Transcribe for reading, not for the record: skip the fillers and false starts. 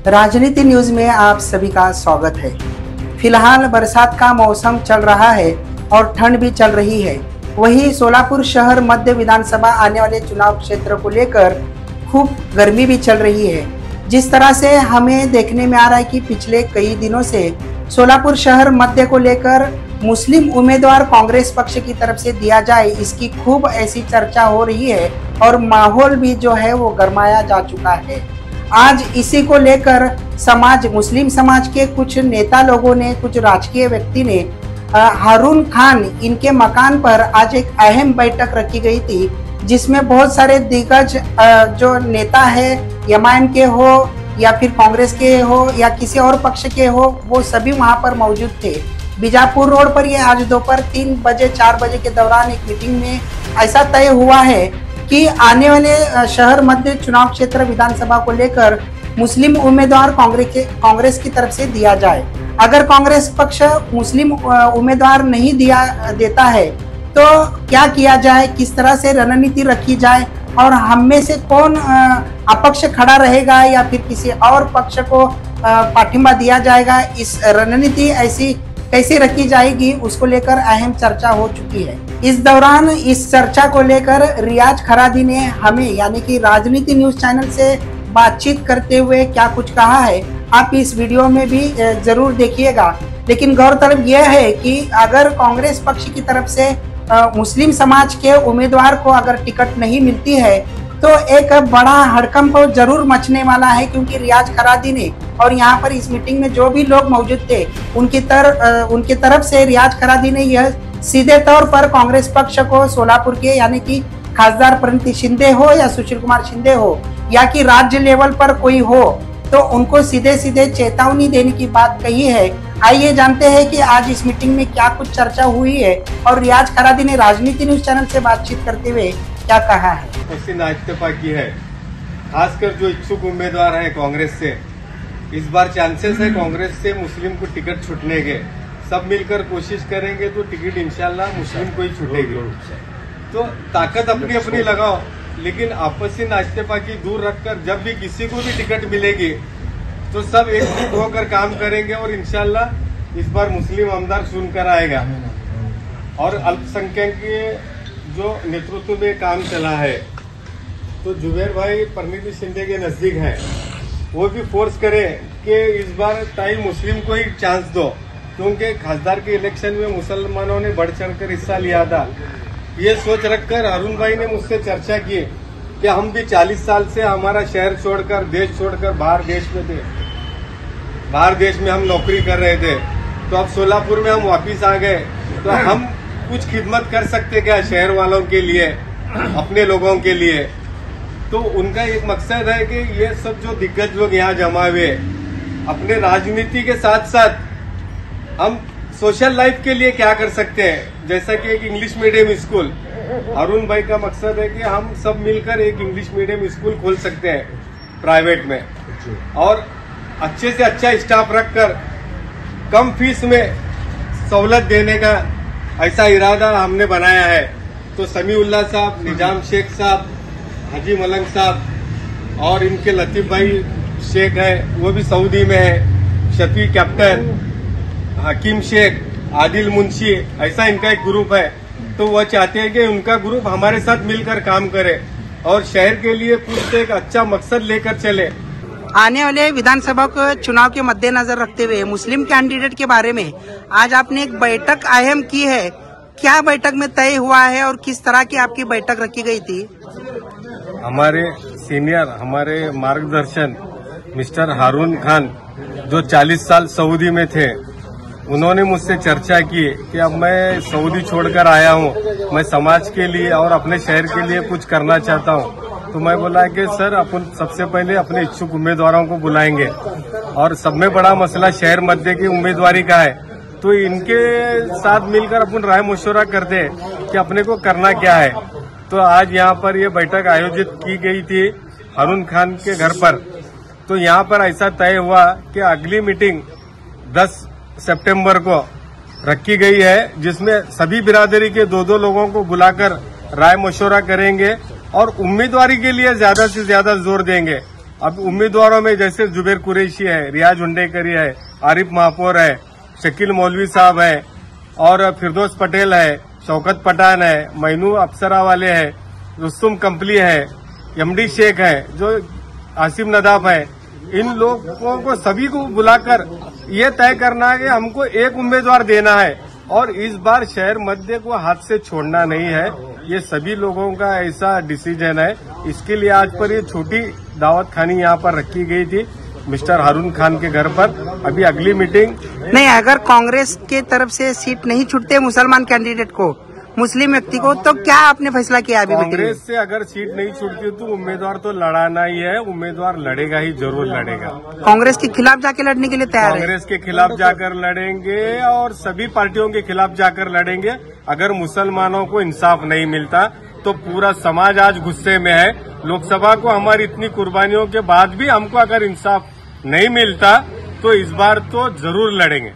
राजनीति न्यूज में आप सभी का स्वागत है। फिलहाल बरसात का मौसम चल रहा है और ठंड भी चल रही है। वहीं सोलापुर शहर मध्य विधानसभा आने वाले चुनाव क्षेत्र को लेकर खूब गर्मी भी चल रही है। जिस तरह से हमें देखने में आ रहा है कि पिछले कई दिनों से सोलापुर शहर मध्य को लेकर मुस्लिम उम्मीदवार कांग्रेस पक्ष की तरफ से दिया जाए, इसकी खूब ऐसी चर्चा हो रही है और माहौल भी जो है वो गरमाया जा चुका है। आज इसी को लेकर मुस्लिम समाज के कुछ नेता लोगों ने, कुछ राजकीय व्यक्ति ने हारून खान इनके मकान पर आज एक अहम बैठक रखी गई थी, जिसमें बहुत सारे दिग्गज जो नेता है, एमआईएम के हो या फिर कांग्रेस के हो या किसी और पक्ष के हो, वो सभी वहां पर मौजूद थे। बीजापुर रोड पर ये आज दोपहर 3 बजे 4 बजे के दौरान एक मीटिंग में ऐसा तय हुआ है कि आने वाले शहर मध्य चुनाव क्षेत्र विधानसभा को लेकर मुस्लिम उम्मीदवार कांग्रेस की तरफ से दिया जाए। अगर कांग्रेस पक्ष मुस्लिम उम्मीदवार नहीं देता है तो क्या किया जाए, किस तरह से रणनीति रखी जाए और हम में से कौन अपक्ष खड़ा रहेगा या फिर किसी और पक्ष को पाठिंबा दिया जाएगा, इस रणनीति ऐसी कैसे रखी जाएगी, उसको लेकर अहम चर्चा हो चुकी है। इस दौरान इस चर्चा को लेकर रियाज खरादी ने हमें यानी कि राजनीति न्यूज चैनल से बातचीत करते हुए क्या कुछ कहा है, आप इस वीडियो में भी जरूर देखिएगा। लेकिन गौरतलब यह है कि अगर कांग्रेस पक्ष की तरफ से मुस्लिम समाज के उम्मीदवार को अगर टिकट नहीं मिलती है तो एक बड़ा हड़कंप जरूर मचने वाला है, क्योंकि रियाज खरादी ने और यहाँ पर इस मीटिंग में जो भी लोग मौजूद थे उनकी तरफ से रियाज खरादी ने यह सीधे तौर पर कांग्रेस पक्ष को सोलापुर के यानी कि खासदार प्रणति शिंदे हो या सुशील कुमार शिंदे हो या कि राज्य लेवल पर कोई हो, तो उनको सीधे सीधे चेतावनी देने की बात कही है। आइए जानते हैं कि आज इस मीटिंग में क्या कुछ चर्चा हुई है और रियाज खरादी ने राजनीति न्यूज चैनल से बातचीत करते हुए क्या कहा है। इस्तीफा की है, खासकर जो इच्छुक उम्मीदवार हैं कांग्रेस से, इस बार चांसेस है कांग्रेस से मुस्लिम को टिकट छूटने के। सब मिलकर कोशिश करेंगे तो टिकट इंशाल्लाह मुस्लिम को ही छूटेगी। तो ताकत अपनी अपनी लगाओ, लेकिन आपसी नाइस्तेफा की दूर रखकर जब भी किसी को भी टिकट मिलेगी तो सब एकजुट होकर काम करेंगे और इंशाल्लाह इस बार मुस्लिम आमदार चुनकर आएगा। और अल्पसंख्यक के जो नेतृत्व में काम चला है तो जुबेर भाई प्रणति शिंदे के नजदीक हैं, वो भी फोर्स करे कि इस बार टाइम मुस्लिम को ही चांस दो, क्योंकि खासदार के इलेक्शन में मुसलमानों ने बढ़ चढ़कर हिस्सा लिया था। ये सोच रखकर अरुण भाई ने मुझसे चर्चा की कि हम भी 40 साल से हमारा शहर छोड़कर, देश छोड़कर बाहर देश में थे, बाहर देश में हम नौकरी कर रहे थे, तो अब सोलापुर में हम वापिस आ गए, तो हम कुछ खिदमत कर सकते क्या शहर वालों के लिए, अपने लोगों के लिए। तो उनका एक मकसद है कि ये सब जो दिग्गज लोग यहाँ जमा हुए, अपने राजनीति के साथ साथ हम सोशल लाइफ के लिए क्या कर सकते हैं। जैसा कि एक इंग्लिश मीडियम स्कूल, अरुण भाई का मकसद है कि हम सब मिलकर एक इंग्लिश मीडियम स्कूल खोल सकते हैं प्राइवेट में, और अच्छे से अच्छा स्टाफ रखकर कम फीस में सहूलत देने का ऐसा इरादा हमने बनाया है। तो समीउल्लाह साहब, निजाम शेख साहब, हाजी मलंग साहब और इनके लतीफ भाई शेख है, वो भी सऊदी में है, शफी कैप्टन, हकीम शेख, आदिल मुंशी, ऐसा इनका एक ग्रुप है। तो वह चाहते हैं कि उनका ग्रुप हमारे साथ मिलकर काम करे और शहर के लिए कुछ एक अच्छा मकसद लेकर चले। आने वाले विधानसभा के चुनाव के मद्देनजर रखते हुए मुस्लिम कैंडिडेट के बारे में आज आपने एक बैठक अहम की है, क्या बैठक में तय हुआ है और किस तरह की आपकी बैठक रखी गई थी? हमारे सीनियर, हमारे मार्गदर्शन मिस्टर हारून खान, जो 40 साल सऊदी में थे, उन्होंने मुझसे चर्चा की कि अब मैं सऊदी छोड़कर आया हूँ, मैं समाज के लिए और अपने शहर के लिए कुछ करना चाहता हूँ। तो मैं बोला कि सर अपन सबसे पहले अपने इच्छुक उम्मीदवारों को बुलाएंगे और सब में बड़ा मसला शहर मध्य की उम्मीदवारी का है, तो इनके साथ मिलकर अपन राय मशवरा करते हैं कि अपने को करना क्या है। तो आज यहाँ पर ये बैठक आयोजित की गई थी हारून खान के घर पर। तो यहाँ पर ऐसा तय हुआ कि अगली मीटिंग 10 सितंबर को रखी गई है, जिसमें सभी बिरादरी के 2-2 लोगों को बुलाकर राय मशवरा करेंगे और उम्मीदवारी के लिए ज्यादा से ज्यादा जोर देंगे। अब उम्मीदवारों में जैसे जुबेर कुरैशी है, रियाज हुंडेकरी है, आरिफ महापौर है, शकील मौलवी साहब है और फिरदौस पटेल है, शौकत पठान है, मैनू अप्सरा वाले है, रुस्तुम कंपली है, एमडी शेख है, जो आसिम नदाफ है, इन लोगों को सभी को बुलाकर ये तय करना है कि हमको एक उम्मीदवार देना है और इस बार शहर मध्य को हाथ से छोड़ना नहीं है। ये सभी लोगों का ऐसा डिसीजन है। इसके लिए आज पर ये छोटी दावत खानी यहाँ पर रखी गई थी मिस्टर हारून खान के घर पर। अभी अगली मीटिंग नहीं, अगर कांग्रेस के तरफ से सीट नहीं छूटते मुसलमान कैंडिडेट को, मुस्लिम व्यक्ति को, तो क्या आपने फैसला किया? अभी कांग्रेस से अगर सीट नहीं छूटती तो उम्मीदवार तो लड़ाना ही है, उम्मीदवार लड़ेगा ही, जरूर लड़ेगा। कांग्रेस के खिलाफ जाके लड़ने के लिए तैयार है? कांग्रेस के खिलाफ जाकर लड़ेंगे और सभी पार्टियों के खिलाफ जाकर लड़ेंगे। अगर मुसलमानों को इंसाफ नहीं मिलता तो पूरा समाज आज गुस्से में है। लोकसभा को हमारी इतनी कुर्बानियों के बाद भी हमको अगर इंसाफ नहीं मिलता तो इस बार तो जरूर लड़ेंगे।